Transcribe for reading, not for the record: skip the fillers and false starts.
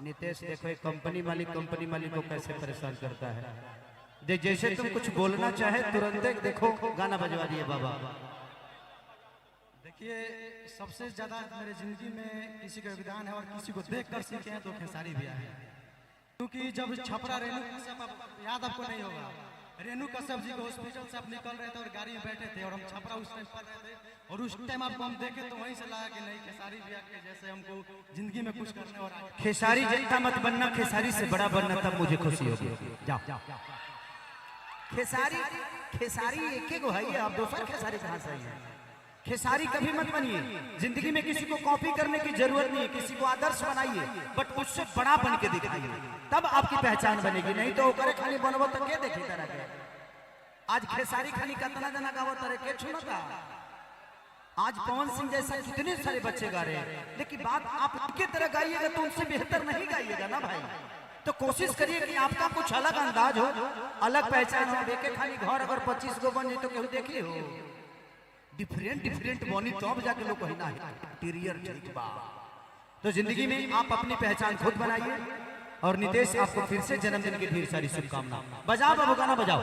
नितेश देखो एक कंपनी मालिक को कैसे परेशान करता है। जैसे तुम कुछ बोलना चाहे तुरंत देखो गाना बजवा दिए बाबा। देखिए सबसे ज्यादा मेरे जिंदगी में किसी का योगदान है और किसी को देख कर सीखे हैं तो खेसारी भैया है। क्योंकि जब छपरा रेणु कश्यप याद आपको नहीं होगा, रेणु कश्यप जी को हॉस्पिटल से आप निकल रहे थे और गाड़ी में बैठे थे और हम छपरा उस टाइम पर रहे थे और उस टाइम आपको हम देखे तो वहीं से लगा कि नहीं खेसारी भैया के जैसे हमको जिंदगी में कुछ करने और खेसारी जैसा मत बनना, खेसारी से बड़ा बनना तब मुझे खुशी होगी। जाओ खेसारी एक ही को है, आप दूसरा खेसारी कहाँ से है? खेसारी कभी मत बनिए। जिंदगी में किसी को कॉपी करने की जरूरत नहीं है, किसी को आदर्श बनाइए बट उससे बड़ा बन के दिखाइए, तब आपकी पहचान बनेगी। नहीं तो करे खाली बनबो तो के देखी तरह के। आज खेसारी खाली कितना जना गावो तरह के छुनता। आज पवन सिंह जैसा कितने सारे बच्चे गा रहे हैं, लेकिन बात आप उनके तरह गाइएगा तो उनसे बेहतर नहीं गाइएगा ना भाई। तो कोशिश करिए कि आपका कुछ अलग अंदाज हो, अलग पहचान हो। देखे खाली घर अगर 25 गो बन जाए तो क्यों देखिए हो डिफरेंट बनी तो अब जाके लोग कहना है इंटीरियर ठीक बा। तो जिंदगी में आप अपनी पहचान खुद बनाइए। और नितेश आपको फिर से जन्मदिन की ढेर सारी शुभकामनाएं। बजाओ बाबू गाना बजाओ।